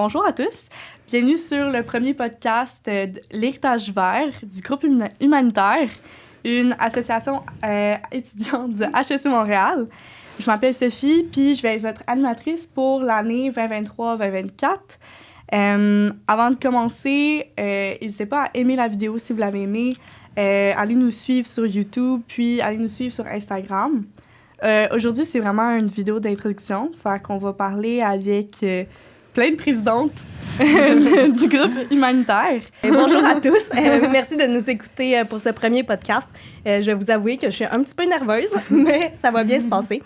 bonjour à tous. Bienvenue sur le premier podcast de l'Héritage vert du groupe humanitaire, une association étudiante du HEC Montréal. Je m'appelle Sophie, puis je vais être votre animatrice pour l'année 2023-2024. Avant de commencer, n'hésitez pas à aimer la vidéo si vous l'avez aimée, allez nous suivre sur YouTube, puis allez nous suivre sur Instagram. Aujourd'hui, c'est vraiment une vidéo d'introduction, fait qu'on va parler avec plein de présidentes du groupe humanitaire. Bonjour à tous. Merci de nous écouter pour ce premier podcast. Je vais vous avouer que je suis un petit peu nerveuse, mais ça va bien se passer.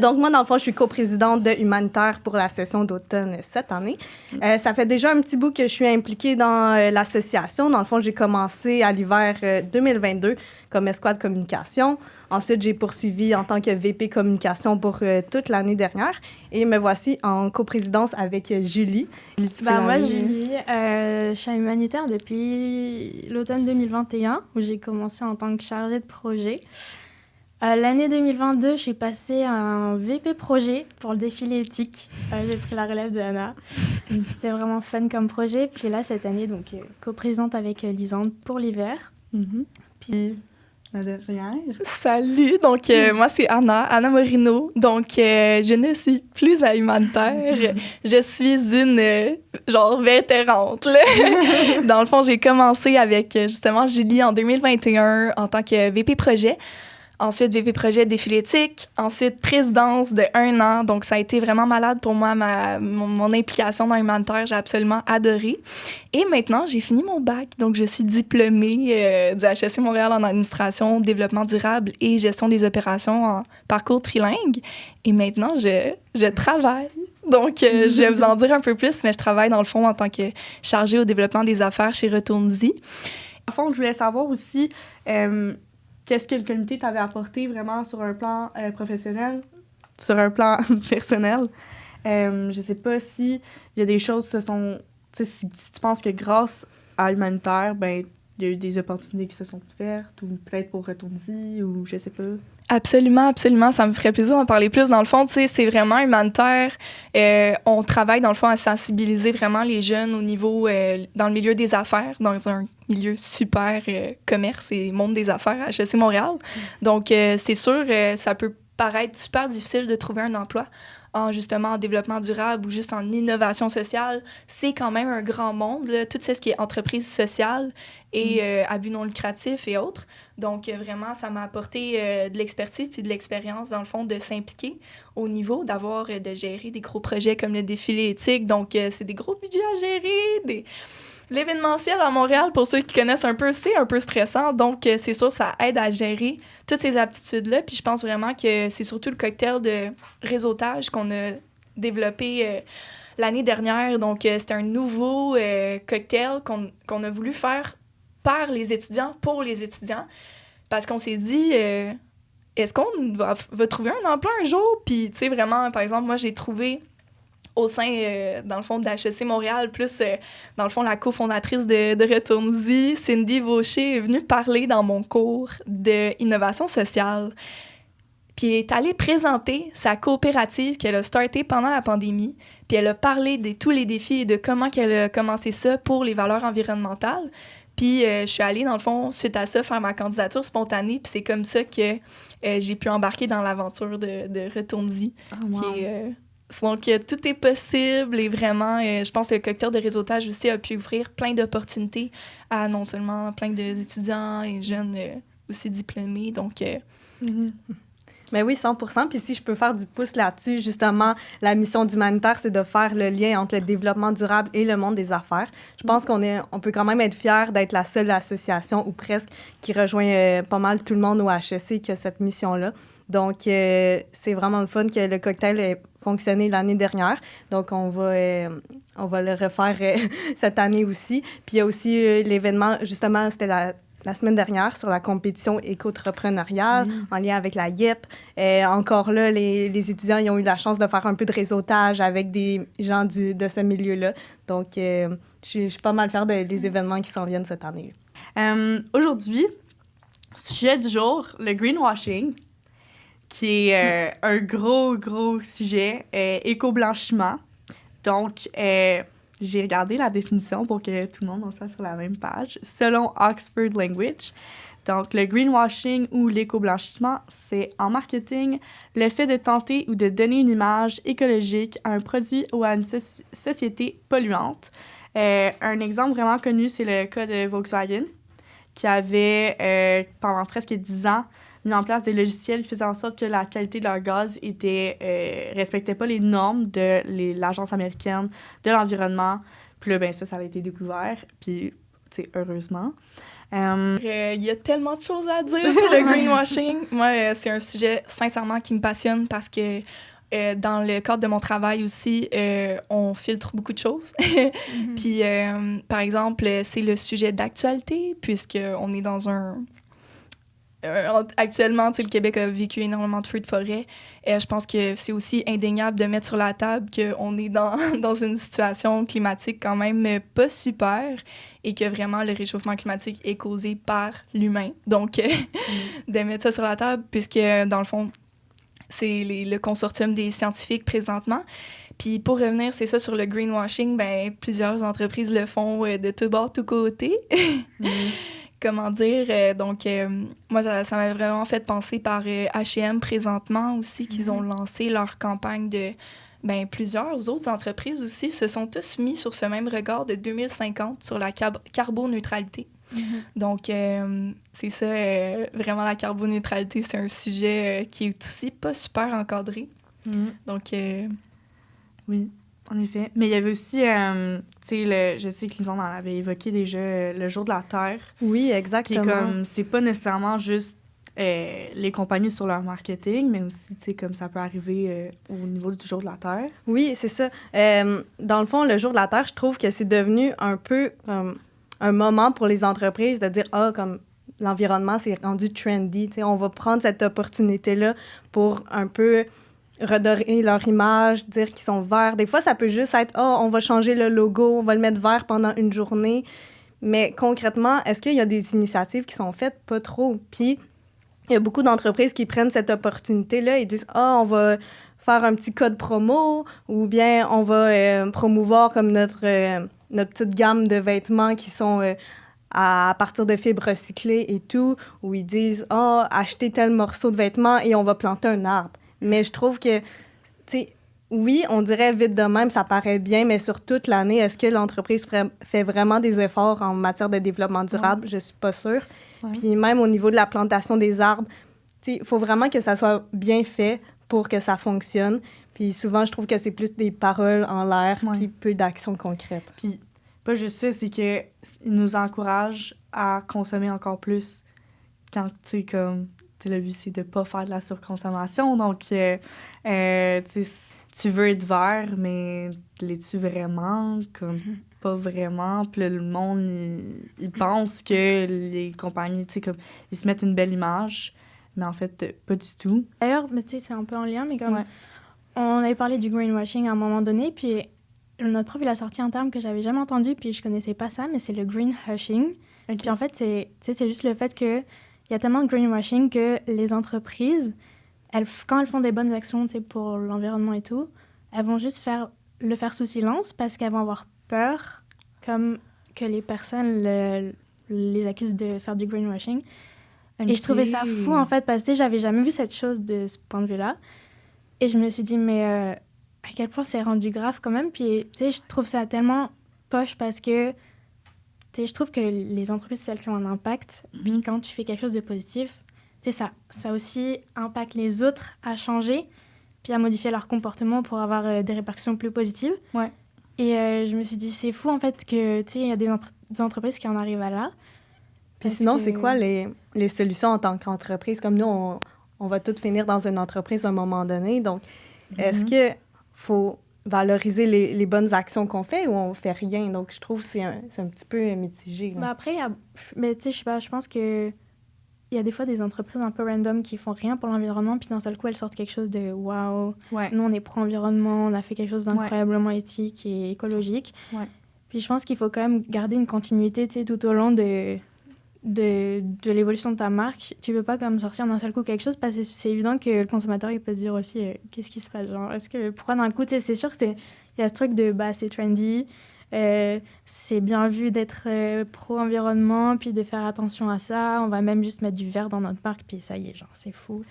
Donc, moi, dans le fond, je suis coprésidente de Humanitaire pour la session d'automne cette année. Ça fait déjà un petit bout que je suis impliquée dans l'association. Dans le fond, j'ai commencé à l'hiver 2022 comme escouade communication. Ensuite, j'ai poursuivi en tant que VP communication pour toute l'année dernière. Et me voici en coprésidence avec Julie. Moi, Julie, je suis à Humanitaire depuis l'automne 2021, où j'ai commencé en tant que chargée de projet. L'année 2022, je suis passée à un VP projet pour le défilé éthique. J'ai pris la relève de Anna. C'était vraiment fun comme projet. Puis là, cette année, donc coprésidente avec Lisande pour l'hiver. Puis la dernière. Salut, donc moi c'est Anna Morino. Donc je ne suis plus à Humanitaire. Je suis une vétérante. Là. Dans le fond, j'ai commencé avec justement Julie en 2021 en tant que VP projet. Ensuite, VP projet défilé éthique. Ensuite, présidence de 1 an. Donc, ça a été vraiment malade pour moi, mon implication dans Humanitaire. J'ai absolument adoré. Et maintenant, j'ai fini mon bac. Donc, je suis diplômée du HEC Montréal en administration, développement durable et gestion des opérations en parcours trilingue. Et maintenant, je travaille. Donc, je vais vous en dire un peu plus, mais je travaille dans le fond en tant que chargée au développement des affaires chez Retourne-y. En fond, je voulais savoir aussi... qu'est-ce que le comité t'avait apporté vraiment sur un plan professionnel, sur un plan personnel? Je sais pas si il y a des choses qui se sont... Si tu penses que grâce à Humanitaire, ben il y a eu des opportunités qui se sont ouvertes, ou peut-être pour Retourne-y, ou je sais pas. Absolument, absolument. Ça me ferait plaisir d'en parler plus. Dans le fond, tu sais, c'est vraiment Humanitaire. On travaille, dans le fond, à sensibiliser vraiment les jeunes au niveau, dans le milieu des affaires, dans un milieu super commerce et monde des affaires à HEC Montréal. Donc, c'est sûr, ça peut paraître super difficile de trouver un emploi justement en développement durable ou juste en innovation sociale. C'est quand même un grand monde, là, tout ce qui est entreprise sociale et à but non lucratif et autres. Donc, vraiment, ça m'a apporté de l'expertise puis de l'expérience, dans le fond, de s'impliquer au niveau de gérer des gros projets comme le défilé éthique. Donc, c'est des gros budgets à gérer, L'événementiel à Montréal, pour ceux qui connaissent un peu, c'est un peu stressant. Donc, c'est sûr, ça aide à gérer toutes ces aptitudes-là. Puis je pense vraiment que c'est surtout le cocktail de réseautage qu'on a développé l'année dernière. Donc, c'est un nouveau cocktail qu'on a voulu faire par les étudiants, pour les étudiants. Parce qu'on s'est dit, est-ce qu'on va trouver un emploi un jour? Puis, tu sais, vraiment, par exemple, moi, j'ai trouvé... au sein, dans le fond, de HEC Montréal, plus, dans le fond, la cofondatrice de Retourne-y, Cindy Vaucher, est venue parler dans mon cours d'innovation sociale. Puis elle est allée présenter sa coopérative qu'elle a startée pendant la pandémie. Puis elle a parlé de tous les défis et de comment qu'elle a commencé ça pour les valeurs environnementales. Puis je suis allée, dans le fond, suite à ça, faire ma candidature spontanée. Puis c'est comme ça que j'ai pu embarquer dans l'aventure de Retourne-y, qui est... Donc, tout est possible et vraiment, je pense que le cocktail de réseautage aussi a pu ouvrir plein d'opportunités à non seulement plein d'étudiants et jeunes aussi diplômés. Donc, Mais oui, 100%. Puis si je peux faire du pouce là-dessus, justement, la mission d'Humanitaire, c'est de faire le lien entre le développement durable et le monde des affaires. Je pense on peut quand même être fiers d'être la seule association, ou presque, qui rejoint pas mal tout le monde au HEC qui a cette mission-là. Donc, c'est vraiment le fun que le cocktail ait fonctionné l'année dernière. Donc, on va le refaire cette année aussi. Puis, il y a aussi l'événement, justement, c'était la semaine dernière, sur la compétition éco-entrepreneuriale en lien avec la YEP. Encore là, les étudiants ils ont eu la chance de faire un peu de réseautage avec des gens de ce milieu-là. Donc, je suis pas mal fière des événements qui s'en viennent cette année. Aujourd'hui, sujet du jour, le greenwashing, qui est un gros sujet, éco-blanchiment. Donc, j'ai regardé la définition pour que tout le monde soit sur la même page. Selon Oxford Language, donc le greenwashing ou l'éco-blanchiment, c'est en marketing le fait de tenter ou de donner une image écologique à un produit ou à une société polluante. Un exemple vraiment connu, c'est le cas de Volkswagen, qui avait, pendant presque 10 ans, mis en place des logiciels qui faisaient en sorte que la qualité de leur gaz respectait pas les normes de l'Agence américaine de l'environnement. Puis là, ben ça a été découvert, puis, tu sais, heureusement. Il y a tellement de choses à dire sur le greenwashing. Moi, c'est un sujet, sincèrement, qui me passionne parce que dans le cadre de mon travail aussi, on filtre beaucoup de choses. Puis, par exemple, c'est le sujet d'actualité, puisqu'on est dans actuellement, le Québec a vécu énormément de feux de forêt. Je pense que c'est aussi indéniable de mettre sur la table qu'on est dans une situation climatique quand même pas super et que vraiment le réchauffement climatique est causé par l'humain. Donc, de mettre ça sur la table, puisque dans le fond, c'est le consortium des scientifiques présentement. Puis pour revenir, c'est ça, sur le greenwashing, ben plusieurs entreprises le font de tout bord, tout côté. Comment dire? Donc, moi, ça m'a vraiment fait penser par H&M présentement aussi, qu'ils ont lancé leur campagne de... Ben, plusieurs autres entreprises aussi se sont tous mis sur ce même regard de 2050 sur la carboneutralité. Donc, c'est ça, vraiment la carboneutralité, c'est un sujet qui est aussi pas super encadré. Donc, oui, en effet. Mais il y avait aussi, tu sais, je sais que Lison en avait évoqué déjà le jour de la Terre. Oui, exactement. Qui est comme, c'est pas nécessairement juste les compagnies sur leur marketing, mais aussi, tu sais, comme ça peut arriver au niveau du jour de la Terre. Oui, c'est ça. Dans le fond, le jour de la Terre, je trouve que c'est devenu un peu un moment pour les entreprises de dire « Ah, comme l'environnement, c'est rendu trendy. » Tu sais, on va prendre cette opportunité-là pour un peu redorer leur image, dire qu'ils sont verts. Des fois, ça peut juste être « Ah, on va changer le logo, on va le mettre vert pendant une journée. » Mais concrètement, est-ce qu'il y a des initiatives qui sont faites? Pas trop. Puis, il y a beaucoup d'entreprises qui prennent cette opportunité-là et disent « Ah, on va faire un petit code promo ou bien on va promouvoir comme notre petite gamme de vêtements qui sont à partir de fibres recyclées et tout, où ils disent « Ah, achetez tel morceau de vêtement et on va planter un arbre. » Mais je trouve que, tu sais, oui, on dirait vite de même, ça paraît bien, mais sur toute l'année, est-ce que l'entreprise fait vraiment des efforts en matière de développement durable? Je suis pas sûre. Puis même au niveau de la plantation des arbres, tu sais, il faut vraiment que ça soit bien fait pour que ça fonctionne. Puis souvent, je trouve que c'est plus des paroles en l'air, puis peu d'actions concrètes. Puis pas juste ça, c'est qu'ils nous encouragent à consommer encore plus quand, tu sais, comme... Le but, c'est de pas faire de la surconsommation. Donc, tu veux être vert, mais l'es-tu vraiment? Comme, pas vraiment. Puis là, le monde, il pense que les compagnies, tu sais, comme, ils se mettent une belle image, mais en fait, pas du tout. D'ailleurs, tu sais, c'est un peu en lien, mais comme on avait parlé du greenwashing à un moment donné, puis notre prof, il a sorti un terme que j'avais jamais entendu, puis je connaissais pas ça, mais c'est le greenhushing. Puis en fait, c'est juste le fait que il y a tellement de greenwashing que les entreprises, quand elles font des bonnes actions pour l'environnement et tout, elles vont juste le faire sous silence parce qu'elles vont avoir peur comme que les personnes les accusent de faire du greenwashing. Et je trouvais ça fou, en fait, parce que j'avais jamais vu cette chose de ce point de vue-là. Et je me suis dit, mais à quel point c'est rendu grave quand même. Puis, tu sais, je trouve ça tellement poche parce que je trouve que les entreprises, c'est celles qui ont un impact. Puis quand tu fais quelque chose de positif, ça aussi impacte les autres à changer, puis à modifier leur comportement pour avoir des répercussions plus positives. Ouais. Et je me suis dit, c'est fou en fait que, il y a des entreprises qui en arrivent à là. Puis sinon, c'est quoi les solutions en tant qu'entreprise? Comme nous, on va toutes finir dans une entreprise à un moment donné. Donc, est-ce qu'il faut valoriser les bonnes actions qu'on fait ou on fait rien? Donc, je trouve que c'est un petit peu mitigé. Bah après, mais tu sais, je sais pas, je pense que il y a des fois des entreprises un peu random qui font rien pour l'environnement, puis d'un seul coup, elles sortent quelque chose de « wow, nous, on est pro-environnement, on a fait quelque chose d'incroyablement éthique et écologique. » Puis je pense qu'il faut quand même garder une continuité, tu sais, tout au long de de l'évolution de ta marque. Tu peux pas comme sortir d'un seul coup quelque chose parce que c'est évident que le consommateur il peut se dire aussi qu'est-ce qui se passe, genre pourquoi d'un coup, tu sais, c'est sûr que il y a ce truc de c'est trendy, c'est bien vu d'être pro-environnement puis de faire attention à ça, on va même juste mettre du vert dans notre parc puis ça y est, genre c'est fou.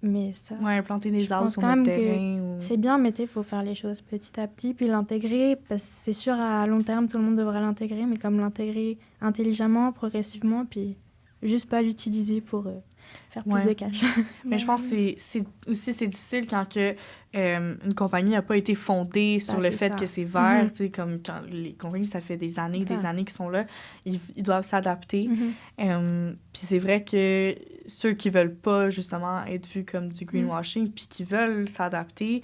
Mais ça, planter des je arbres pense sur quand notre même que terrain. c'est bien, mais il faut faire les choses petit à petit, puis l'intégrer, parce que c'est sûr, à long terme, tout le monde devrait l'intégrer, mais comme l'intégrer intelligemment, progressivement, puis juste pas l'utiliser pour faire plus de cash. Mais je pense que c'est difficile quand que, une compagnie n'a pas été fondée sur le fait que c'est vert. Tu sais, comme quand les compagnies, ça fait des années qu'ils sont là, ils doivent s'adapter. Puis c'est vrai que ceux qui veulent pas, justement, être vus comme du greenwashing, puis qui veulent s'adapter,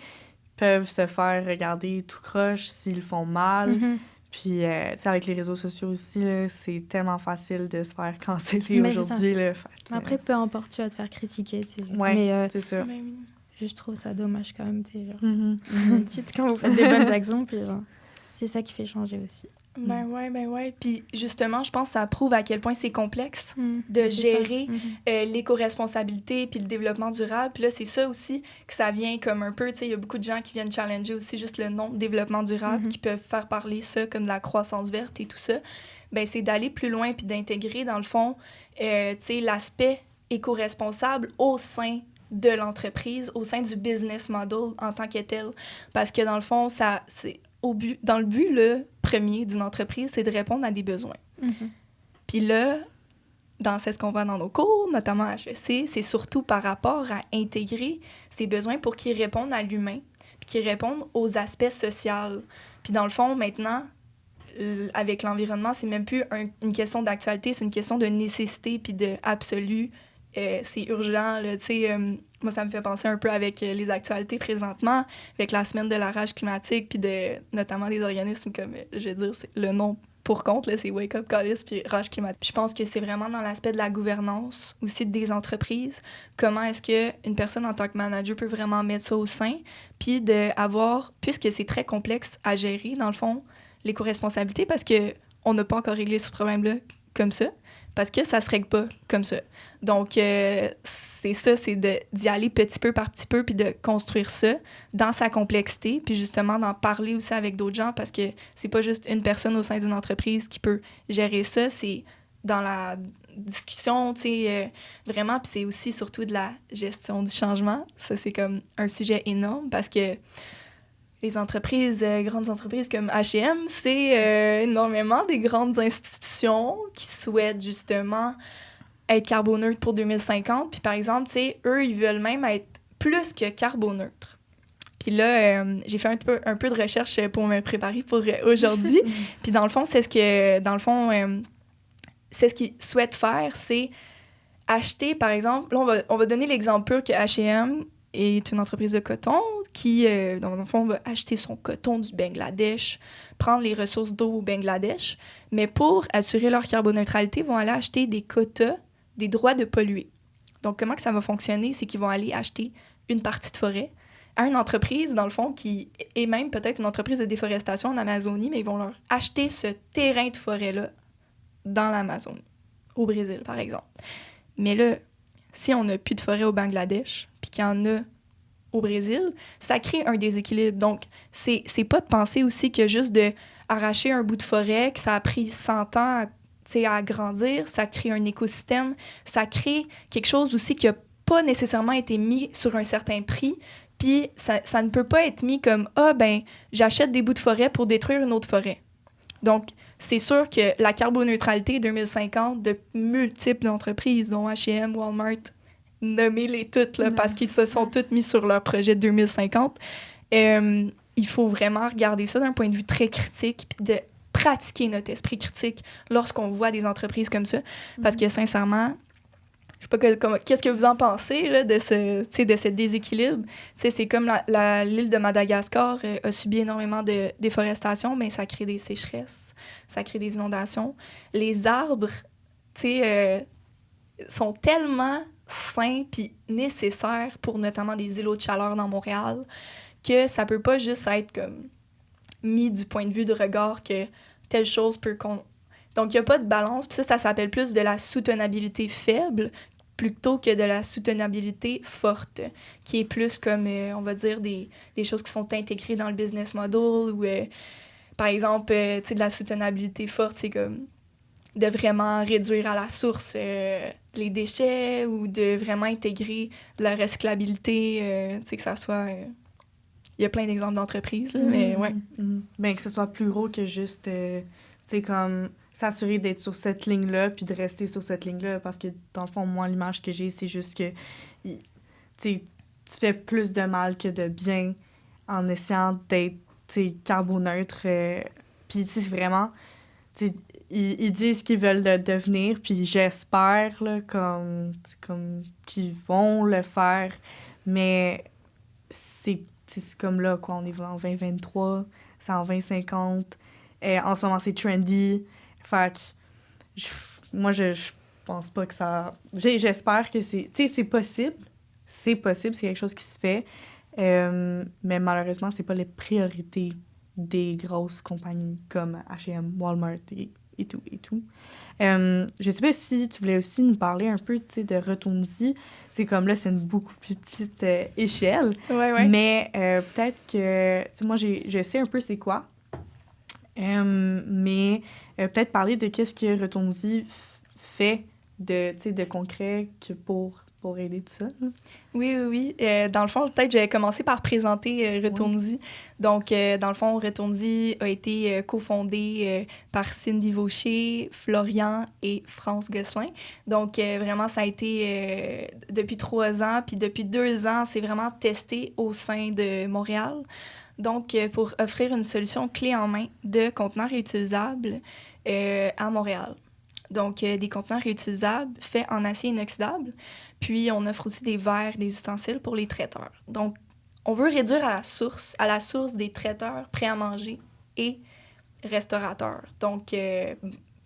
peuvent se faire regarder tout croche s'ils font mal. Puis, tu sais, avec les réseaux sociaux aussi, là, c'est tellement facile de se faire canceller aujourd'hui. Là, Après, peu importe, tu vas te faire critiquer. Mais c'est ça. Mais oui. Je trouve ça dommage quand même. Quand vous faites des bonnes actions, puis c'est ça qui fait changer aussi. Ben ouais. Puis justement, je pense que ça prouve à quel point c'est complexe de gérer l'éco-responsabilité puis le développement durable. Puis là, c'est ça aussi que ça vient comme un peu, tu sais, il y a beaucoup de gens qui viennent challenger aussi juste le nom de développement durable, qui peuvent faire parler ça comme de la croissance verte et tout ça. Ben c'est d'aller plus loin puis d'intégrer, dans le fond, tu sais, l'aspect éco-responsable au sein de l'entreprise, au sein du business model en tant que tel. Parce que dans le fond, c'est dans le but premier d'une entreprise, c'est de répondre à des besoins. Puis là, c'est ce qu'on voit dans nos cours, notamment à HEC, c'est surtout par rapport à intégrer ces besoins pour qu'ils répondent à l'humain, puis qu'ils répondent aux aspects sociaux. Puis dans le fond, maintenant, avec l'environnement, c'est même plus une question d'actualité, c'est une question de nécessité puis de absolu. C'est urgent, là, tu sais. Moi, ça me fait penser un peu avec les actualités présentement, avec la semaine de la rage climatique, puis notamment des organismes comme, je veux dire, c'est le nom pour compte, là, c'est Wake Up Callis puis rage climatique. Puis je pense que c'est vraiment dans l'aspect de la gouvernance, aussi des entreprises, comment est-ce qu'une personne en tant que manager peut vraiment mettre ça au sein, puis puisque c'est très complexe à gérer, dans le fond, l'éco-responsabilité, parce qu'on n'a pas encore réglé ce problème-là comme ça, parce que ça se règle pas comme ça. Donc, c'est ça, c'est d'y aller petit peu par petit peu, puis de construire ça dans sa complexité, puis justement d'en parler aussi avec d'autres gens, parce que c'est pas juste une personne au sein d'une entreprise qui peut gérer ça, c'est dans la discussion, tu sais, vraiment, puis c'est aussi surtout de la gestion du changement. Ça, c'est comme un sujet énorme, parce que les entreprises, grandes entreprises comme H&M, c'est énormément des grandes institutions qui souhaitent justement être carboneutres pour 2050. Puis par exemple, tu sais, eux, ils veulent même être plus que carboneutres. Puis là, j'ai fait un peu de recherche pour me préparer pour aujourd'hui. Puis dans le fond, c'est ce qu'ils souhaitent faire, c'est acheter, par exemple, là, on va donner l'exemple pur que H&M est une entreprise de coton qui, dans le fond, va acheter son coton du Bangladesh, prendre les ressources d'eau au Bangladesh, mais pour assurer leur carboneutralité, ils vont aller acheter des quotas, des droits de polluer. Donc, comment que ça va fonctionner? C'est qu'ils vont aller acheter une partie de forêt à une entreprise, dans le fond, qui est même peut-être une entreprise de déforestation en Amazonie, mais ils vont leur acheter ce terrain de forêt-là dans l'Amazonie, au Brésil, par exemple. Mais là, si on n'a plus de forêt au Bangladesh, puis qu'il y en a au Brésil, ça crée un déséquilibre. Donc, c'est pas de penser aussi que juste d'arracher un bout de forêt, que ça a pris 100 ans à grandir, ça crée un écosystème, ça crée quelque chose aussi qui n'a pas nécessairement été mis sur un certain prix, puis ça ne peut pas être mis comme « Ah, ben, j'achète des bouts de forêt pour détruire une autre forêt ». Donc, c'est sûr que la carboneutralité 2050 de multiples entreprises, dont H&M, Walmart, nommez-les toutes, là, parce qu'ils se sont toutes mis sur leur projet 2050. Il faut vraiment regarder ça d'un point de vue très critique, puis de pratiquer notre esprit critique lorsqu'on voit des entreprises comme ça. Parce que, sincèrement, je sais pas qu'est-ce que vous en pensez là, de ce déséquilibre. T'sais, c'est comme l'île de Madagascar a subi énormément de déforestation, mais ça crée des sécheresses, ça crée des inondations. Les arbres sont tellement sains puis nécessaires pour notamment des îlots de chaleur dans Montréal que ça peut pas juste être comme mis du point de vue de regard que telle chose peut Donc, il n'y a pas de balance. Puis ça s'appelle plus de la soutenabilité faible plutôt que de la soutenabilité forte, qui est plus comme, on va dire, des choses qui sont intégrées dans le business model ou, par exemple, tu sais, de la soutenabilité forte, c'est comme de vraiment réduire à la source les déchets ou de vraiment intégrer de la recyclabilité, tu sais, que ça soit... Il y a plein d'exemples d'entreprises, là, mais ouais. Ben, que ce soit plus gros que juste, tu sais, comme s'assurer d'être sur cette ligne-là puis de rester sur cette ligne-là. Parce que, dans le fond, moi, l'image que j'ai, c'est juste que, tu sais, tu fais plus de mal que de bien en essayant d'être, tu sais, carboneutre. Puis, tu sais, c'est vraiment, tu sais, ils disent qu'ils veulent le devenir, puis j'espère, là, comme qu'ils vont le faire. Mais c'est comme là, quoi, on est en 2023, c'est en 2050. En ce moment, c'est trendy. Fait que moi, je pense pas que ça... J'espère que c'est... Tu sais, c'est possible. C'est possible, c'est quelque chose qui se fait. Mais malheureusement, c'est pas les priorités des grosses compagnies comme H&M, Walmart et tout, et tout. Je sais pas si tu voulais aussi nous parler un peu, tu sais, de Retourne-y. C'est comme là, c'est une beaucoup plus petite échelle. Ouais. Mais peut-être que... Tu sais, moi, je sais un peu c'est quoi. Mais peut-être parler de qu'est-ce que Retourne-y fait de concret pour aider tout ça. Là. Oui. Dans le fond, peut-être je vais commencer par présenter Retourne-y. Donc, dans le fond, Retourne-y a été cofondé par Cindy Vaucher, Florian et France Gosselin. Donc, vraiment, ça a été depuis 3 ans. Puis depuis 2 ans, c'est vraiment testé au sein de Montréal. Donc, pour offrir une solution clé en main de contenants réutilisables à Montréal. Donc, des contenants réutilisables faits en acier inoxydable. Puis, on offre aussi des verres, des ustensiles pour les traiteurs. Donc, on veut réduire à la source des traiteurs prêts à manger et restaurateurs. Donc,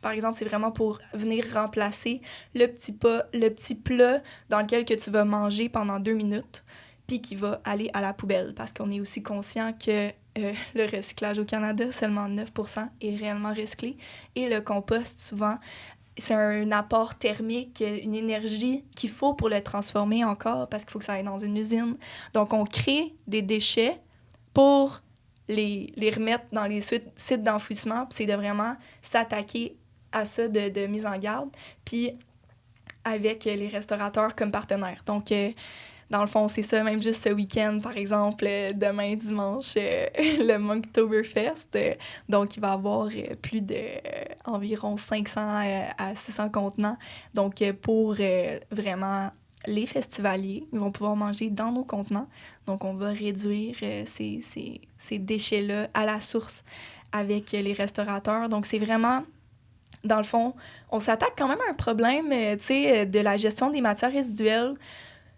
par exemple, c'est vraiment pour venir remplacer le petit plat dans lequel que tu vas manger pendant 2 minutes, puis qui va aller à la poubelle. Parce qu'on est aussi conscient que le recyclage au Canada, seulement 9% est réellement recyclé. Et le compost, souvent, c'est un apport thermique, une énergie qu'il faut pour le transformer encore parce qu'il faut que ça aille dans une usine. Donc, on crée des déchets pour les remettre dans les sites d'enfouissement. Puis c'est de vraiment s'attaquer à ça de mise en garde. Puis avec les restaurateurs comme partenaires. Donc, dans le fond, c'est ça, même juste ce week-end, par exemple, demain, dimanche, le Monktoberfest. Donc, il va y avoir plus de environ 500 à 600 contenants. Donc, pour vraiment les festivaliers, ils vont pouvoir manger dans nos contenants. Donc, on va réduire ces déchets-là à la source avec les restaurateurs. Donc, c'est vraiment... Dans le fond, on s'attaque quand même à un problème, tu sais, de la gestion des matières résiduelles.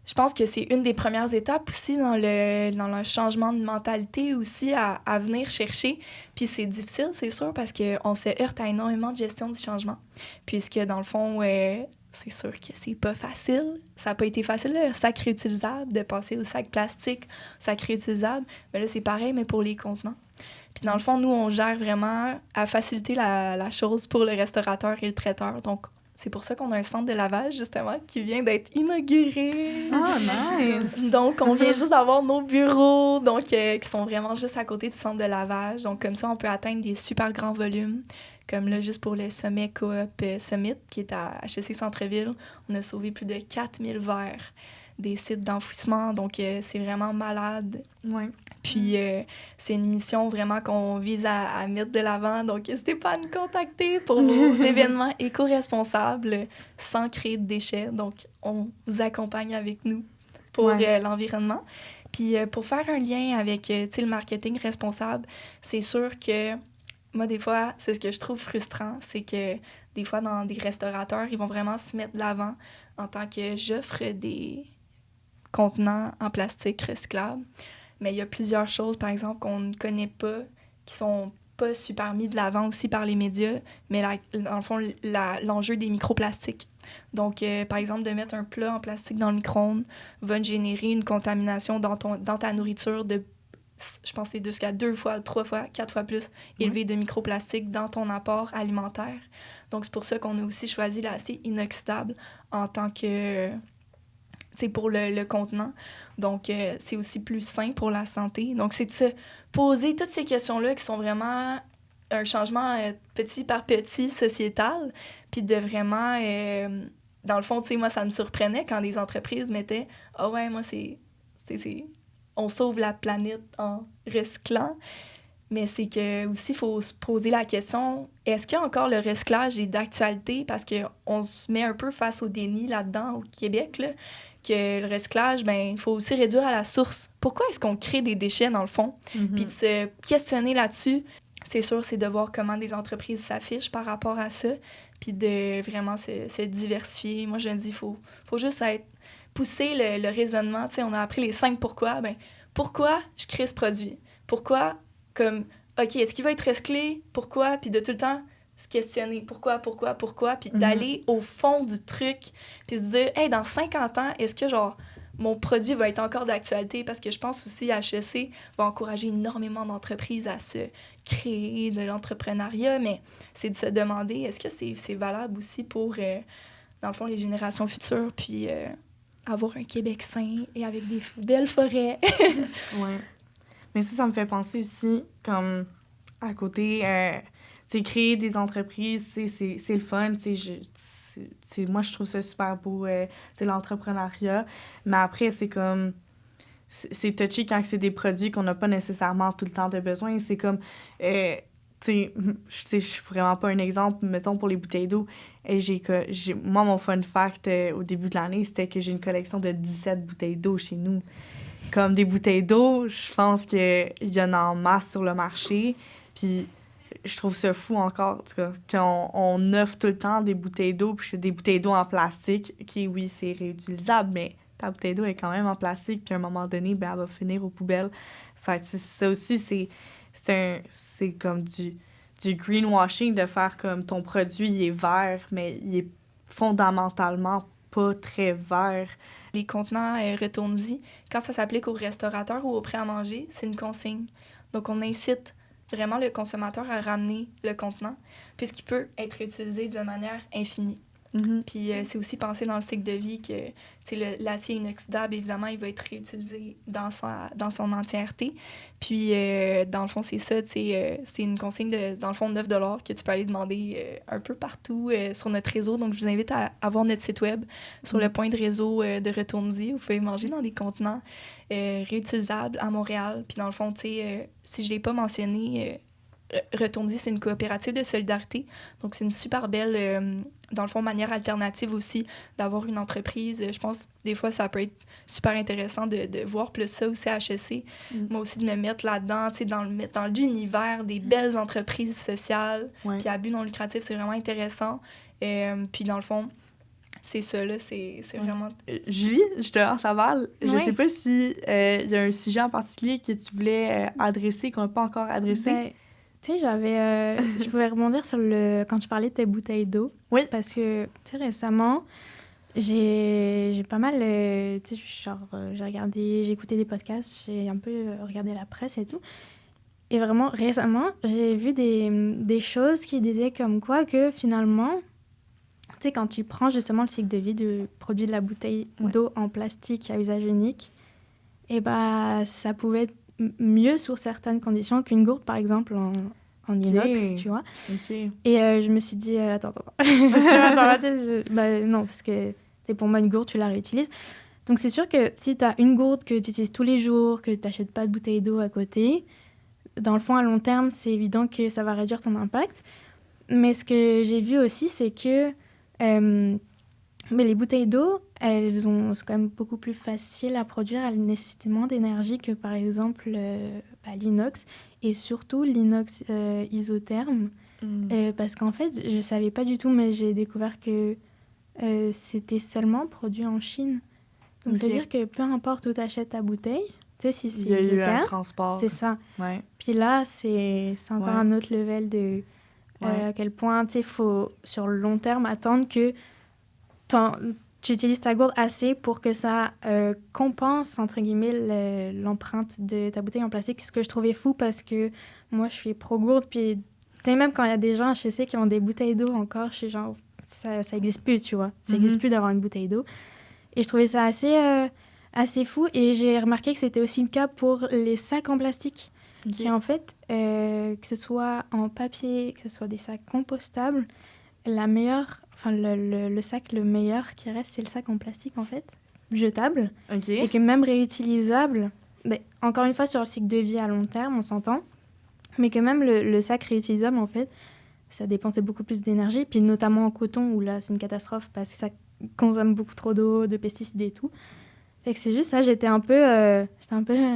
Je pense que c'est une des premières étapes aussi dans le changement de mentalité aussi à venir chercher. Puis c'est difficile, c'est sûr, parce qu'on se heurte à énormément de gestion du changement. Puisque dans le fond, c'est sûr que c'est pas facile. Ça n'a pas été facile, le sac réutilisable, de passer au sac plastique, au sac réutilisable. Mais là, c'est pareil, mais pour les contenants. Puis dans le fond, nous, on gère vraiment à faciliter la chose pour le restaurateur et le traiteur. Donc, c'est pour ça qu'on a un centre de lavage, justement, qui vient d'être inauguré. Ah, nice! Donc, on vient juste d'avoir nos bureaux, donc qui sont vraiment juste à côté du centre de lavage. Donc, comme ça, on peut atteindre des super grands volumes. Comme là, juste pour le sommet Coop Summit, qui est à HEC Centre-Ville, on a sauvé plus de 4000 verres des sites d'enfouissement. Donc, c'est vraiment malade. Ouais. Puis, c'est une mission vraiment qu'on vise à mettre de l'avant. Donc, n'hésitez pas à nous contacter pour vos événements éco-responsables sans créer de déchets. Donc, on vous accompagne avec nous pour l'environnement. Puis, pour faire un lien avec le marketing responsable, c'est sûr que moi, des fois, c'est ce que je trouve frustrant, c'est que des fois, dans des restaurateurs, ils vont vraiment se mettre de l'avant en tant que j'offre des contenants en plastique recyclable. Mais il y a plusieurs choses, par exemple, qu'on ne connaît pas, qui sont pas super mis de l'avant aussi par les médias, mais dans le fond, l'enjeu des microplastiques. Donc, par exemple, de mettre un plat en plastique dans le micro-ondes va générer une contamination dans ta nourriture de je pense que c'est jusqu'à 2 fois, 3 fois, 4 fois plus élevé de microplastiques dans ton apport alimentaire. Donc, c'est pour ça qu'on a aussi choisi l'acier inoxydable en tant que... c'est pour le contenant. Donc, c'est aussi plus sain pour la santé. Donc, c'est de se poser toutes ces questions-là qui sont vraiment un changement petit par petit sociétal, puis de vraiment... dans le fond, tu sais, moi, ça me surprenait quand des entreprises mettaient « Ah ouais, moi, c'est... on sauve la planète en recyclant ». Mais c'est que aussi, il faut se poser la question, est-ce que encore le recyclage est d'actualité? Parce qu'on se met un peu face au déni là-dedans, au Québec, là, que le recyclage, ben il faut aussi réduire à la source. Pourquoi est-ce qu'on crée des déchets, dans le fond? Puis de se questionner là-dessus, c'est sûr, c'est de voir comment des entreprises s'affichent par rapport à ça, puis de vraiment se diversifier. Moi, je me dis, il faut juste pousser le raisonnement. Tu sais, on a appris les 5 pourquoi. Ben, pourquoi je crée ce produit? Pourquoi, comme, OK, est-ce qu'il va être recyclé? Pourquoi? Puis de tout le temps se questionner pourquoi, puis d'aller au fond du truc, puis se dire, hey, dans 50 ans, est-ce que, genre, mon produit va être encore d'actualité? Parce que je pense aussi HEC va encourager énormément d'entreprises à se créer de l'entrepreneuriat, mais c'est de se demander, est-ce que c'est valable aussi pour, dans le fond, les générations futures, puis avoir un Québec sain et avec des belles forêts. Ouais. Mais ça me fait penser aussi, comme, à côté, tu sais, créer des entreprises, c'est le fun, tu sais, moi, je trouve ça super beau, c'est l'entrepreneuriat, mais après, c'est comme, c'est touché quand c'est des produits qu'on n'a pas nécessairement tout le temps de besoin, c'est comme, tu sais, je suis vraiment pas un exemple, mettons, pour les bouteilles d'eau, et moi, mon fun fact, au début de l'année, c'était que j'ai une collection de 17 bouteilles d'eau chez nous. Comme des bouteilles d'eau, je pense qu'il y en a en masse sur le marché. Puis je trouve ça fou encore, en tout cas, qu'on offre tout le temps des bouteilles d'eau, puis c'est des bouteilles d'eau en plastique, qui, oui, c'est réutilisable, mais ta bouteille d'eau est quand même en plastique, puis à un moment donné, ben, elle va finir aux poubelles. Fait que ça aussi, c'est comme du greenwashing de faire comme ton produit, il est vert, mais il est fondamentalement pas très vert. Les contenants retourne-y, quand ça s'applique aux restaurateurs ou aux prêts à manger, c'est une consigne. Donc, on incite vraiment le consommateur à ramener le contenant, puisqu'il peut être utilisé de manière infinie. Puis c'est aussi pensé dans le cycle de vie que l'acier inoxydable, évidemment, il va être réutilisé dans son entièreté. Puis, dans le fond, c'est ça, c'est une consigne de, dans le fond, 9 $ que tu peux aller demander un peu partout sur notre réseau. Donc, je vous invite à voir notre site web sur le point de réseau de Retourne-y. Vous pouvez manger dans des contenants réutilisables à Montréal. Puis, dans le fond, si je ne l'ai pas mentionné... Retourne-y, c'est une coopérative de solidarité. Donc, c'est une super belle, dans le fond, manière alternative aussi d'avoir une entreprise. Je pense, des fois, ça peut être super intéressant de voir plus ça aussi à HEC. Moi aussi, de me mettre là-dedans, tu sais, dans l'univers des belles entreprises sociales. Puis à but non lucratif, c'est vraiment intéressant. Puis, dans le fond, c'est ça, là, c'est vraiment... Julie, je te lance la balle. Je sais pas si y a un sujet en particulier que tu voulais adresser, qu'on n'a pas encore adressé. Ben, tu sais, je pouvais rebondir sur quand tu parlais de tes bouteilles d'eau. Oui. Parce que, tu sais, récemment, j'ai pas mal, tu sais, genre, j'ai écouté des podcasts, j'ai un peu regardé la presse et tout. Et vraiment, récemment, j'ai vu des choses qui disaient comme quoi que finalement, tu sais, quand tu prends justement le cycle de vie du produit de la bouteille d'eau en plastique à usage unique, et bah, ça pouvait être mieux sous certaines conditions qu'une gourde, par exemple, en inox, tu vois. Et je me suis dit, attends. Non, parce que pour moi, une gourde, tu la réutilises. Donc, c'est sûr que si tu as une gourde que tu utilises tous les jours, que tu n'achètes pas de bouteille d'eau à côté, dans le fond, à long terme, c'est évident que ça va réduire ton impact. Mais ce que j'ai vu aussi, c'est que mais les bouteilles d'eau, c'est quand même beaucoup plus facile à produire. Elles nécessitent moins d'énergie que, par exemple, l'inox. Et surtout, l'inox isotherme. Parce qu'en fait, je ne savais pas du tout, mais j'ai découvert que c'était seulement produit en Chine. Donc, c'est-à-dire que peu importe où tu achètes ta bouteille, tu sais, si c'est isotherme, il y a eu un transport. C'est ça. Ouais. Puis là, c'est encore un autre level de à quel point, tu sais, il faut, sur le long terme, attendre que tu utilises ta gourde assez pour que ça compense, entre guillemets, l'empreinte de ta bouteille en plastique, ce que je trouvais fou parce que moi, je suis pro-gourde, puis même quand il y a des gens à HEC qui ont des bouteilles d'eau encore, je suis genre, ça n'existe plus, tu vois. Ça n'existe plus d'avoir une bouteille d'eau. Et je trouvais ça assez fou, et j'ai remarqué que c'était aussi le cas pour les sacs en plastique, qui en fait, que ce soit en papier, que ce soit des sacs compostables, le sac le meilleur qui reste, c'est le sac en plastique, en fait, jetable, et que même réutilisable, encore une fois, sur le cycle de vie à long terme, on s'entend, mais que même le sac réutilisable, en fait, ça dépensait beaucoup plus d'énergie, puis notamment en coton, où là, c'est une catastrophe, parce que ça consomme beaucoup trop d'eau, de pesticides et tout. Fait que c'est juste ça, j'étais un peu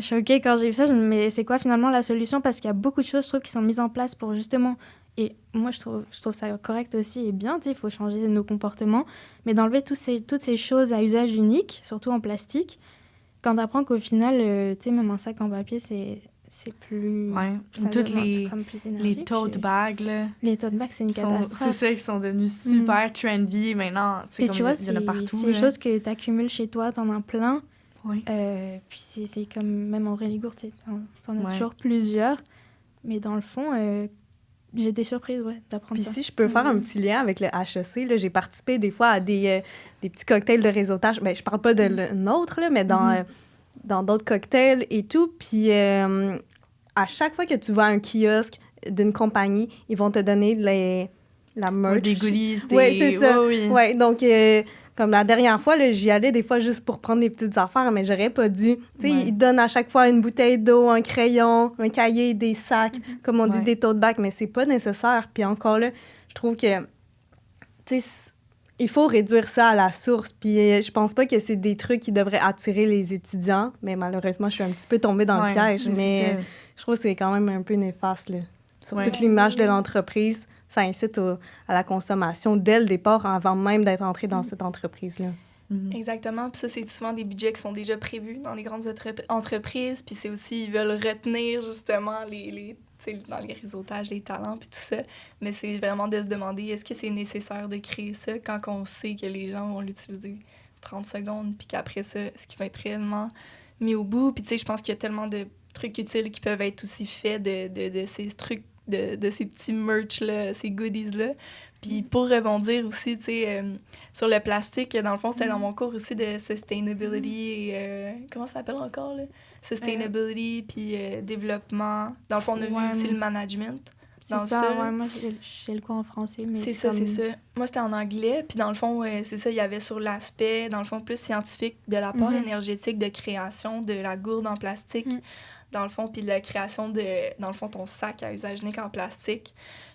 choquée quand j'ai vu ça. Je me dis, mais c'est quoi finalement la solution? Parce qu'il y a beaucoup de choses, je trouve, qui sont mises en place pour justement... Et moi, je trouve ça correct aussi et bien, il faut changer nos comportements, mais d'enlever toutes ces choses à usage unique, surtout en plastique, quand t'apprends qu'au final, même un sac en papier, c'est plus... Ouais, toutes les tote bags, là. Les tote bags, c'est une catastrophe. C'est ça, qui sont devenus super trendy maintenant. Et tu vois, il y en a partout. C'est des choses que tu accumules chez toi, t'en as plein. Oui. Puis c'est comme, même en Réligourde, t'en as toujours plusieurs. Mais dans le fond, j'ai été surprise d'apprendre ça. Puis si je peux faire un petit lien avec le HEC, là, j'ai participé des fois à des petits cocktails de réseautage. Ben, je parle pas de le nôtre, là, mais dans d'autres cocktails et tout. Puis à chaque fois que tu vois un kiosque d'une compagnie, ils vont te donner la merch. Des goodies. Oui, c'est ça. Oui. Ouais, donc, comme la dernière fois, là, j'y allais des fois juste pour prendre des petites affaires, mais j'aurais pas dû. Tu sais, ils te donnent à chaque fois une bouteille d'eau, un crayon, un cahier, des sacs, comme on dit, des tote bags, mais c'est pas nécessaire. Puis encore là, je trouve que, tu sais, il faut réduire ça à la source. Puis je pense pas que c'est des trucs qui devraient attirer les étudiants, mais malheureusement, je suis un petit peu tombée dans le piège. Mais je trouve que c'est quand même un peu néfaste, là. Sur toute l'image de l'entreprise, ça incite à la consommation dès le départ, avant même d'être entré dans cette entreprise-là. Exactement. Puis ça, c'est souvent des budgets qui sont déjà prévus dans les grandes entreprises. Puis c'est aussi, ils veulent retenir justement dans les réseautages des talents puis tout ça. Mais c'est vraiment de se demander, est-ce que c'est nécessaire de créer ça quand on sait que les gens vont l'utiliser 30 secondes, puis qu'après ça, est-ce qu'il va être réellement mis au bout? Puis tu sais, je pense qu'il y a tellement de trucs utiles qui peuvent être aussi faits de ces trucs, de ces petits merch-là, ces goodies-là. Puis pour rebondir aussi, tu sais, sur le plastique, dans le fond, c'était dans mon cours aussi de sustainability et... comment ça s'appelle encore, là? Sustainability, puis développement. Dans le fond, on a vu aussi le management. C'est ça, moi, j'ai le cours en français. Mais c'est ça. Moi, c'était en anglais. Puis dans le fond, c'est ça, il y avait sur l'aspect, dans le fond, plus scientifique de l'apport énergétique de création de la gourde en plastique. Dans le fond, puis de la création de, dans le fond, ton sac à usage unique en plastique.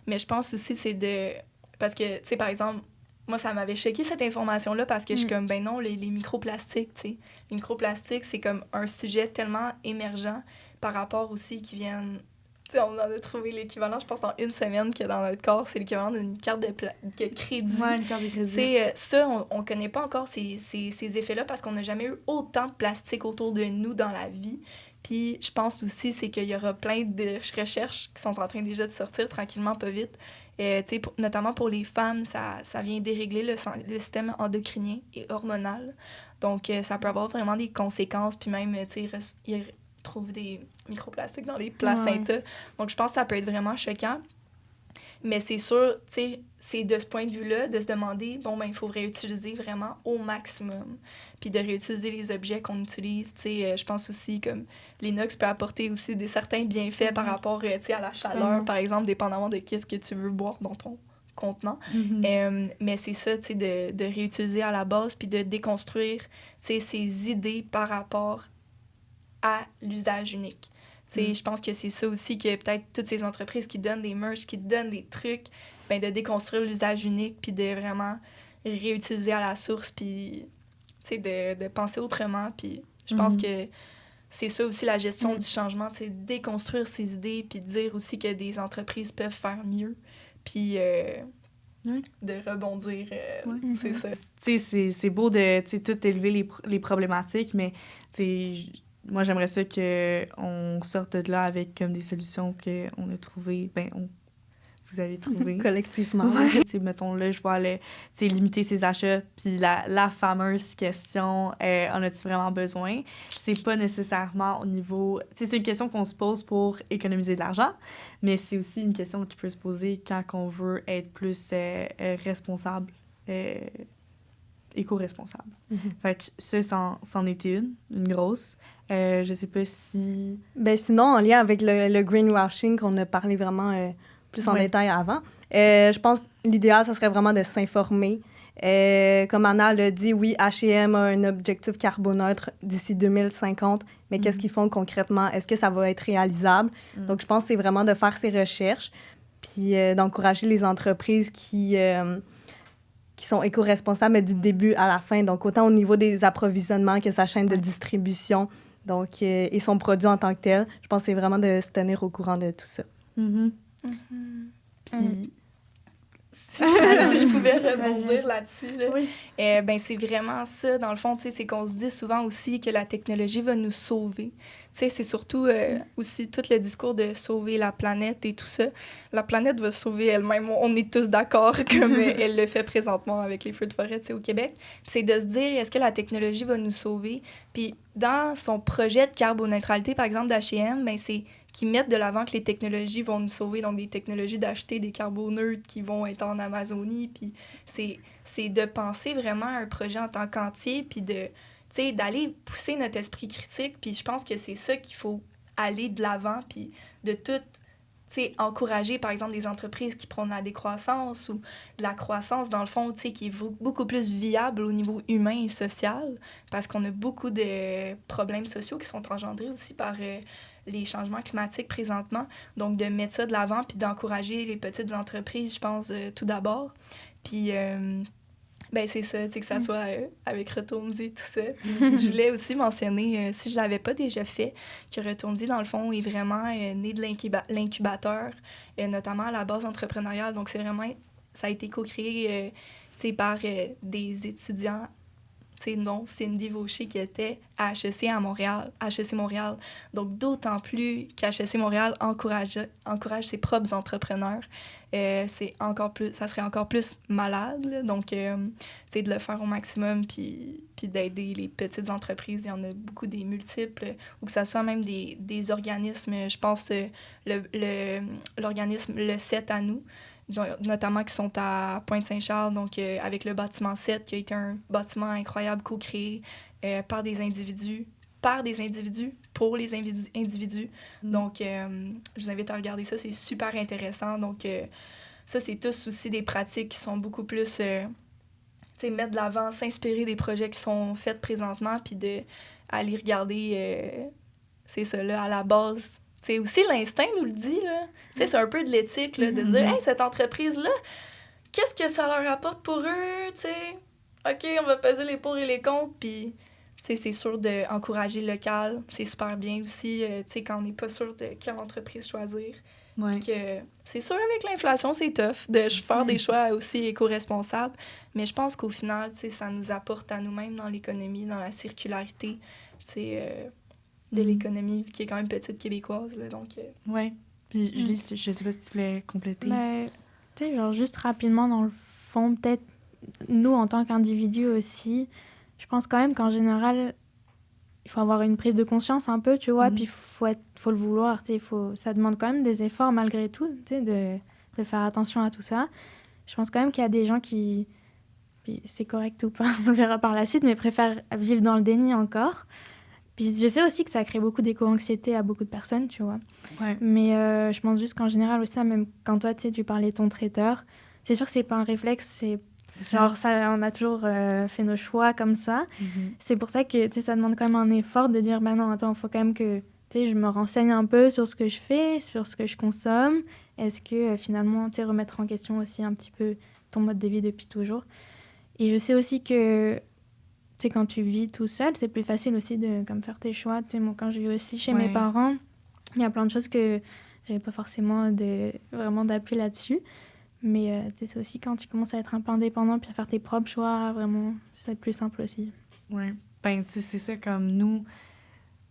Mais je pense aussi, c'est de... Parce que, tu sais, par exemple, moi, ça m'avait choqué cette information-là parce que je suis comme, ben non, les microplastiques, tu sais. Les microplastiques, c'est comme un sujet tellement émergent par rapport aussi qui viennent... Tu sais, on en a trouvé l'équivalent, je pense, dans une semaine, que dans notre corps, c'est l'équivalent d'une carte de crédit. Ouais, une carte de crédit. C'est ça, on connaît pas encore ces effets-là parce qu'on n'a jamais eu autant de plastique autour de nous dans la vie. Puis je pense aussi, c'est qu'il y aura plein de recherches qui sont en train déjà de sortir tranquillement, pas vite. Notamment pour les femmes, ça vient dérégler le système endocrinien et hormonal. Donc, ça peut avoir vraiment des conséquences. Puis même, ils trouvent des microplastiques dans les placentas. Ouais. Donc, je pense que ça peut être vraiment choquant. Mais c'est sûr, tu sais, c'est de ce point de vue-là, de se demander, il faut réutiliser vraiment au maximum. Puis de réutiliser les objets qu'on utilise. Tu sais, je pense aussi, comme l'inox peut apporter aussi certains bienfaits par rapport, tu sais, à la chaleur, par exemple, dépendamment de qu'est-ce que tu veux boire dans ton contenant. Mais c'est ça, tu sais, de réutiliser à la base, puis de déconstruire, tu sais, ces idées par rapport à l'usage unique. Je pense que c'est ça aussi que peut-être toutes ces entreprises qui donnent des merch, qui donnent des trucs, de déconstruire l'usage unique puis de vraiment réutiliser à la source puis de penser autrement. Puis je pense que c'est ça aussi la gestion du changement, c'est déconstruire ces idées puis dire aussi que des entreprises peuvent faire mieux puis de rebondir. C'est ça. C'est beau de tout élever les problématiques, mais moi, j'aimerais ça qu'on sorte de là avec comme des solutions qu'on a trouvées. vous avez trouvé. Collectivement. Ouais. Tu sais, mettons, là, je vois limiter ses achats, puis la fameuse question, en as-tu vraiment besoin? C'est pas nécessairement au niveau... Tu sais, c'est une question qu'on se pose pour économiser de l'argent, mais c'est aussi une question qui peut se poser quand on veut être plus responsable, éco-responsable. Fait que ça, c'en était une grosse. Je sais pas si... Ben sinon, en lien avec le greenwashing qu'on a parlé vraiment plus en détail avant, je pense que l'idéal, ça serait vraiment de s'informer. Comme Anna l'a dit, oui, H&M a un objectif carboneutre d'ici 2050, mais qu'est-ce qu'ils font concrètement? Est-ce que ça va être réalisable? Donc, je pense que c'est vraiment de faire ces recherches, puis d'encourager les entreprises qui sont éco-responsables, mais du début à la fin. Donc, autant au niveau des approvisionnements que sa chaîne de distribution, donc, et son produit en tant que tel. Je pense que c'est vraiment de se tenir au courant de tout ça. Puis... Si je pouvais rebondir là-dessus, là. Oui. Ben c'est vraiment ça, dans le fond, tu sais, c'est qu'on se dit souvent aussi que la technologie va nous sauver. Tu sais, c'est surtout aussi tout le discours de sauver la planète et tout ça. La planète va se sauver elle-même, on est tous d'accord, comme elle le fait présentement avec les feux de forêt, tu sais, au Québec. Puis c'est de se dire, est-ce que la technologie va nous sauver? Puis dans son projet de carboneutralité, par exemple, d'H&M, ben c'est qui mettent de l'avant que les technologies vont nous sauver, donc des technologies d'acheter des carboneutres qui vont être en Amazonie, puis c'est de penser vraiment à un projet en tant qu'entier, puis d'aller pousser notre esprit critique, puis je pense que c'est ça qu'il faut aller de l'avant, puis de tout, encourager, par exemple, des entreprises qui prônent la décroissance ou de la croissance, dans le fond, qui est beaucoup plus viable au niveau humain et social, parce qu'on a beaucoup de problèmes sociaux qui sont engendrés aussi par... les changements climatiques présentement. Donc, de mettre ça de l'avant puis d'encourager les petites entreprises, je pense, tout d'abord. Puis, ben c'est ça, que ça soit avec Retourne-Dit, tout ça. Je voulais aussi mentionner, si je ne l'avais pas déjà fait, que Retourne-Dit, dans le fond, est vraiment né de l'incubateur, notamment à la base entrepreneuriale. Donc, c'est vraiment... Ça a été co-créé, par des étudiants. Non, Cindy Vaucher qui était à HEC Montréal. Donc, d'autant plus qu'HEC Montréal encourage ses propres entrepreneurs. Ça serait encore plus malade. Là. Donc, c'est de le faire au maximum puis d'aider les petites entreprises. Il y en a beaucoup des multiples, ou que ce soit même des organismes. Je pense l'organisme Le 7 à nous, notamment qui sont à Pointe-Saint-Charles, donc avec le bâtiment 7, qui a été un bâtiment incroyable co-créé par des individus, pour les individus. Donc, je vous invite à regarder ça, c'est super intéressant. Donc, ça, c'est tous aussi des pratiques qui sont beaucoup plus, mettre de l'avant, s'inspirer des projets qui sont faits présentement, puis d'aller regarder, c'est ça, là, à la base. T'sais, aussi, l'instinct nous le dit, là. C'est un peu de l'éthique, là, de dire, hey, cette entreprise-là, qu'est-ce que ça leur apporte pour eux, t'sais? OK, on va peser les pour et les contre, puis, c'est sûr d'encourager le local. C'est super bien aussi, quand on n'est pas sûr de quelle entreprise choisir. Ouais. Que, c'est sûr, avec l'inflation, c'est tough de faire des choix aussi éco-responsables, mais je pense qu'au final, ça nous apporte à nous-mêmes dans l'économie, dans la circularité, de l'économie qui est quand même petite québécoise. Là, donc, ouais. Puis Julie, je sais pas si tu voulais compléter. Ben, tu sais, genre juste rapidement, dans le fond, peut-être nous, en tant qu'individus aussi, je pense quand même qu'en général, il faut avoir une prise de conscience un peu, tu vois, puis faut le vouloir, tu sais, ça demande quand même des efforts malgré tout, tu sais, de faire attention à tout ça. Je pense quand même qu'il y a des gens qui, puis c'est correct ou pas, on le verra par la suite, mais préfèrent vivre dans le déni encore. Puis je sais aussi que ça crée beaucoup d'éco-anxiété à beaucoup de personnes, tu vois. Ouais. Mais je pense juste qu'en général aussi, même quand toi, tu sais, tu parlais de ton traiteur, c'est sûr que c'est pas un réflexe, c'est genre ça, on a toujours fait nos choix comme ça. C'est pour ça que, tu sais, ça demande quand même un effort de dire, ben non, attends, il faut quand même que, tu sais, je me renseigne un peu sur ce que je fais, sur ce que je consomme. Est-ce que finalement, tu sais, remettre en question aussi un petit peu ton mode de vie depuis toujours. Et je sais aussi que tu sais, quand tu vis tout seul, c'est plus facile aussi de comme, faire tes choix. Tu sais, moi, quand je vis aussi chez mes parents, il y a plein de choses que j'avais pas forcément vraiment d'appui là-dessus. Mais tu sais, c'est aussi quand tu commences à être un peu indépendant puis à faire tes propres choix, vraiment, c'est plus simple aussi. Oui. Ben, tu sais, c'est ça, comme nous,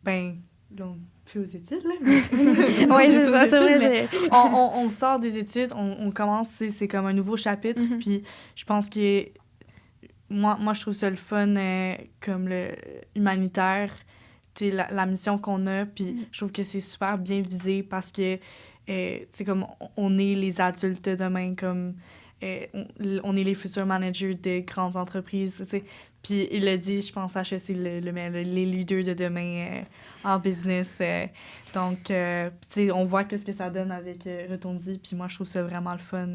ben, là, on fait aux études, là. Oui, c'est ça, c'est vrai. On sort des études, on commence, c'est comme un nouveau chapitre, puis je pense que moi, je trouve ça le fun, comme le humanitaire, la mission qu'on a, puis je trouve que c'est super bien visé parce que, c'est comme, on est les adultes de demain, comme, on est les futurs managers de grandes entreprises, tu sais. Puis il a dit, je pense, HEC, les leaders de demain en business. Donc, tu sais, on voit qu'est-ce que ça donne avec Retourne-y. Puis moi, je trouve ça vraiment le fun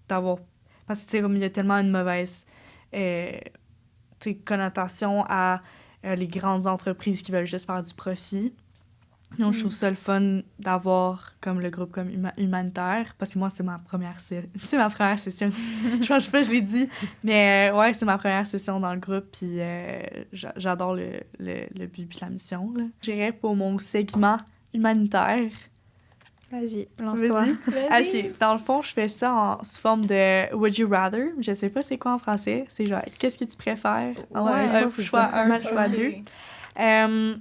d'avoir... Parce que, tu sais, il y a tellement une mauvaise tu sais, connotation à les grandes entreprises qui veulent juste faire du profit. Donc, je trouve ça le fun d'avoir comme le groupe comme humanitaire, parce que moi, c'est ma première session. Je pense pas que je l'ai dit, mais ouais, c'est ma première session dans le groupe, puis j'adore le but et la mission. J'irais pour mon segment humanitaire. Vas-y, lance-toi. Vas-y. OK, dans le fond, je fais ça sous forme de Would You Rather. Je sais pas c'est quoi en français. C'est genre, qu'est-ce que tu préfères? Choix 1, choix 2.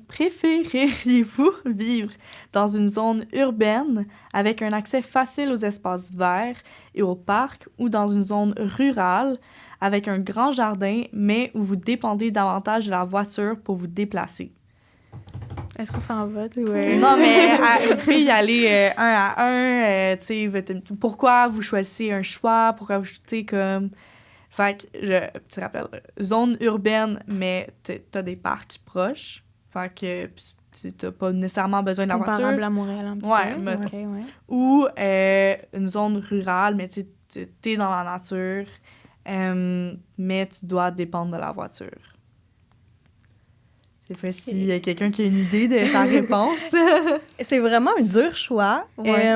Préféreriez-vous vivre dans une zone urbaine avec un accès facile aux espaces verts et aux parcs ou dans une zone rurale avec un grand jardin, mais où vous dépendez davantage de la voiture pour vous déplacer? Est-ce qu'on fait un vote? Non, mais vous pouvez y aller un à un. Tu sais, pourquoi vous choisissez un choix? Pourquoi vous... Tu sais, comme... Fait que, petit rappel, zone urbaine, mais t'as des parcs proches. Fait que t'as pas nécessairement besoin de la voiture. Comparable à Montréal un petit peu. Okay, ouais. Ou une zone rurale, mais t'es dans la nature, mais tu dois dépendre de la voiture. C'est fois s'il y a quelqu'un qui a une idée de sa réponse. C'est vraiment un dur choix. Ouais.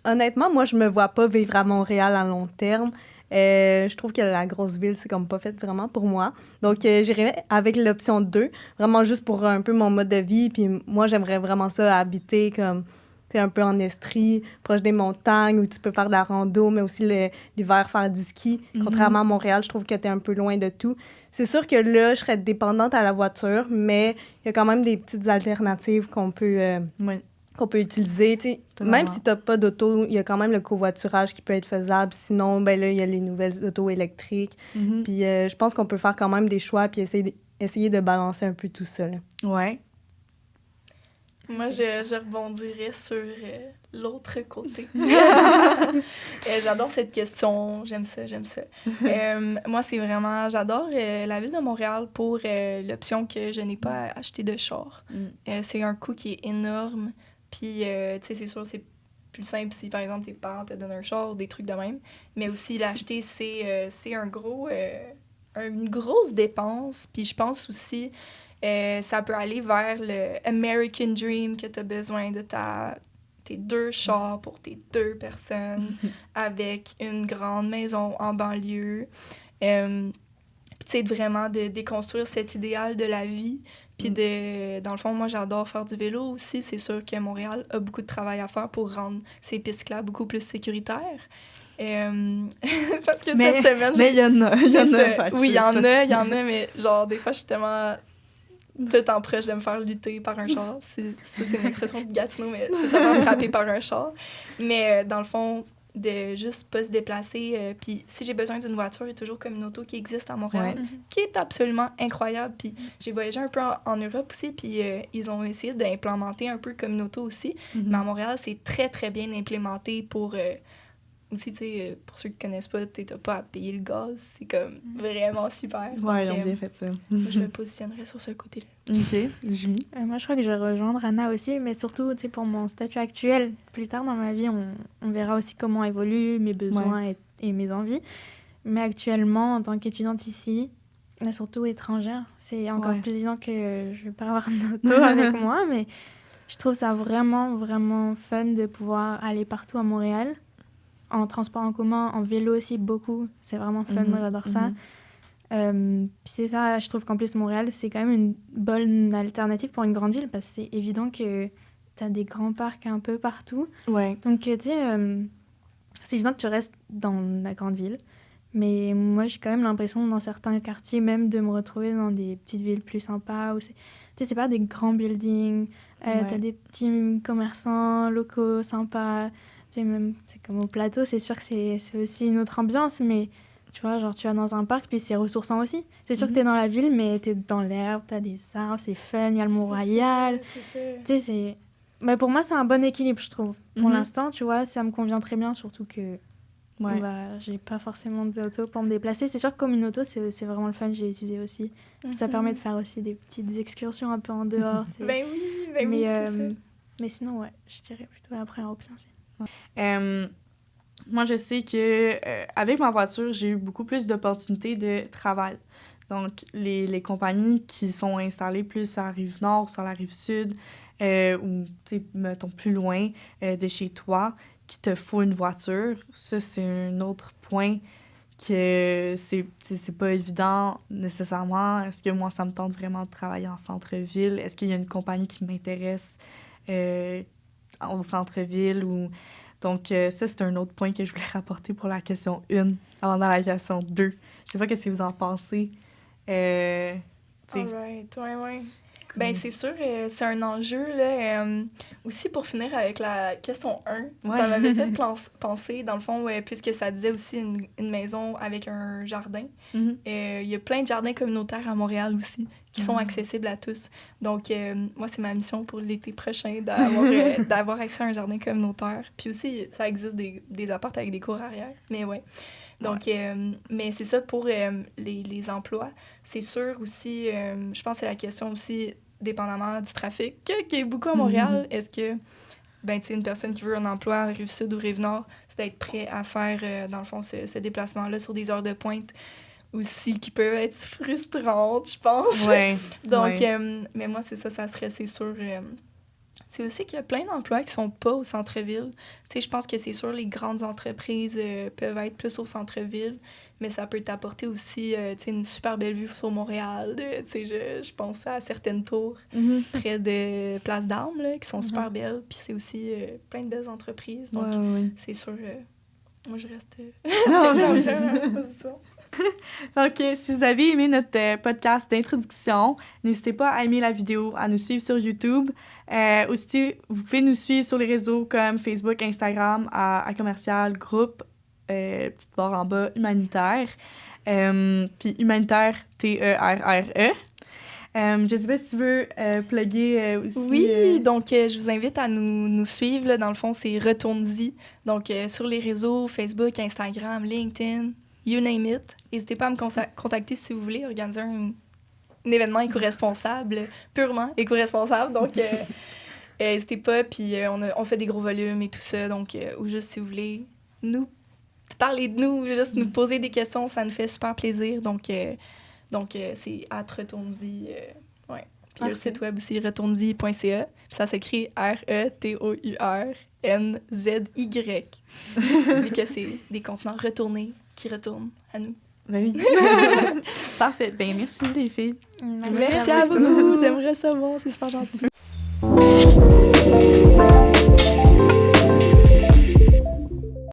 Honnêtement, moi, je me vois pas vivre à Montréal à long terme. Je trouve que la grosse ville, c'est comme pas fait vraiment pour moi. Donc, j'irais avec l'option 2, vraiment juste pour un peu mon mode de vie. Puis moi, j'aimerais vraiment ça habiter comme, tu sais, un peu en Estrie, proche des montagnes, où tu peux faire de la rando, mais aussi l'hiver faire du ski. Contrairement à Montréal, je trouve que t'es un peu loin de tout. C'est sûr que là, je serais dépendante à la voiture, mais il y a quand même des petites alternatives qu'on peut... qu'on peut utiliser. Même si tu n'as pas d'auto, il y a quand même le covoiturage qui peut être faisable. Sinon, ben là, il y a les nouvelles autos électriques. Puis je pense qu'on peut faire quand même des choix puis essayer de balancer un peu tout ça. Là. Ouais. Moi, je rebondirais sur l'autre côté. J'adore cette question. J'aime ça. Moi, c'est vraiment... J'adore la ville de Montréal pour l'option que je n'ai pas acheté de char. C'est un coût qui est énorme. Puis, tu sais, c'est sûr, c'est plus simple si, par exemple, tes parents te donnent un char ou des trucs de même. Mais aussi, l'acheter, c'est une grosse dépense. Puis, je pense aussi, ça peut aller vers le American Dream, que tu as besoin de tes 2 chars pour tes 2 personnes avec une grande maison en banlieue. Puis, tu sais, vraiment de déconstruire cet idéal de la vie. Puis, dans le fond, moi, j'adore faire du vélo aussi. C'est sûr que Montréal a beaucoup de travail à faire pour rendre ces pistes-là beaucoup plus sécuritaires. Parce que cette semaine... Mais il y en a. Oui, il y en a, mais genre, des fois, je suis tellement tout le temps proche de me faire lutter par un char. C'est une expression de Gatineau, mais c'est ça, me frapper par un char. Mais dans le fond... de juste pas se déplacer. Puis si j'ai besoin d'une voiture, il y a toujours comme une auto qui existe à Montréal, qui est absolument incroyable. Puis j'ai voyagé un peu en Europe aussi, puis ils ont essayé d'implémenter un peu comme une auto aussi. Mais à Montréal, c'est très, très bien implémenté pour... aussi, tu sais, pour ceux qui connaissent pas, t'as pas à payer le gaz. C'est comme vraiment super. Ouais, ils ont bien fait ça. Je me positionnerais sur ce côté-là. OK. Julie? Moi, je crois que je vais rejoindre Anna aussi, mais surtout, tu sais, pour mon statut actuel, plus tard dans ma vie, on verra aussi comment évoluent mes besoins et mes envies. Mais actuellement, en tant qu'étudiante ici, surtout étrangère, c'est encore plus évident que je vais pas avoir une auto avec moi, mais je trouve ça vraiment, vraiment fun de pouvoir aller partout à Montréal. En transport en commun, en vélo aussi, beaucoup. C'est vraiment fun, moi j'adore ça. Puis c'est ça, je trouve qu'en plus Montréal, c'est quand même une bonne alternative pour une grande ville parce que c'est évident que t'as des grands parcs un peu partout. Ouais. Donc, tu sais, c'est évident que tu restes dans la grande ville. Mais moi, j'ai quand même l'impression, dans certains quartiers, même de me retrouver dans des petites villes plus sympas. Où sais, c'est pas des grands buildings. T'as des petits commerçants locaux sympas. Tu sais, même, c'est comme au plateau, c'est sûr que c'est aussi une autre ambiance, mais tu vois, genre, tu vas dans un parc, puis c'est ressourçant aussi. C'est sûr que t'es dans la ville, mais t'es dans l'herbe, t'as des arbres, c'est fun, il y a le Mont-Royal. Tu sais, c'est... Mais pour moi, c'est un bon équilibre, je trouve. Pour l'instant, tu vois, ça me convient très bien, surtout que j'ai pas forcément d'auto pour me déplacer. C'est sûr que comme une auto, c'est vraiment le fun, j'ai utilisé aussi. Ça permet de faire aussi des petites excursions un peu en dehors. Ben oui, c'est ça. Mais sinon, ouais, je dirais plutôt la première option aussi. Moi, je sais que avec ma voiture, j'ai eu beaucoup plus d'opportunités de travail. Donc, les compagnies qui sont installées plus à la Rive-Nord, sur la Rive-Sud, ou, tu sais, mettons, plus loin de chez toi, qui te faut une voiture, ça, c'est un autre point que c'est pas évident nécessairement. Est-ce que moi, ça me tente vraiment de travailler en centre-ville? Est-ce qu'il y a une compagnie qui m'intéresse au centre-ville? Ou... Donc, ça, c'est un autre point que je voulais rapporter pour la question 1, avant dans la question 2. Je sais pas qu'est-ce que vous en pensez. Alright, ouais. Ben, c'est sûr, c'est un enjeu, là. Aussi, pour finir avec la question 1, ça m'avait fait penser, dans le fond, puisque ça disait aussi une maison avec un jardin. Il y a plein de jardins communautaires à Montréal aussi, qui sont accessibles à tous. Donc, moi, c'est ma mission pour l'été prochain d'avoir accès à un jardin communautaire. Puis aussi, ça existe des apparts avec des cours arrière. Mais ouais. Donc, mais c'est ça pour les emplois. C'est sûr aussi, je pense que c'est la question aussi, dépendamment du trafic, qui est beaucoup à Montréal. Est-ce que, ben, tu sais, une personne qui veut un emploi à Rive-Sud ou Rive-Nord, c'est d'être prêt à faire, dans le fond, ce déplacement-là sur des heures de pointe aussi qui peuvent être frustrantes, je pense. Ouais. Donc, mais moi, c'est ça serait, c'est sûr... c'est aussi qu'il y a plein d'emplois qui sont pas au centre-ville. Tu sais, je pense que c'est sûr les grandes entreprises peuvent être plus au centre-ville, mais ça peut t'apporter aussi, tu sais, une super belle vue sur Montréal. Tu sais, je pense à certaines tours près de Place d'Armes, là, qui sont super belles. Puis c'est aussi plein de belles entreprises. Donc, c'est sûr, moi, je reste... Donc, si vous avez aimé notre podcast d'introduction, n'hésitez pas à aimer la vidéo, à nous suivre sur YouTube. Aussi, vous pouvez nous suivre sur les réseaux comme Facebook, Instagram, à commercial, groupe, petite barre en bas, humanitaire. Puis humanitaire, T-E-R-R-E. Je sais pas si tu veux plugger aussi. Oui, donc je vous invite à nous suivre. Là, dans le fond, c'est Retourne-y. Donc, sur les réseaux, Facebook, Instagram, LinkedIn, you name it. N'hésitez pas à me contacter si vous voulez organiser un événement éco-responsable, purement éco-responsable. Donc, n'hésitez pas. Puis, on fait des gros volumes et tout ça. Donc, ou juste si vous voulez nous parler de nous, juste nous poser des questions, ça nous fait super plaisir. Donc c'est @retourne-y. Ouais. Puis, il y a le site web aussi, retourne-y.ca. Puis, ça s'écrit RETOURNZY. Vu que c'est des contenants retournés qui retournent à nous. Ben oui. Parfait. Ben merci les filles. Merci à vous de me recevoir. C'est super gentil.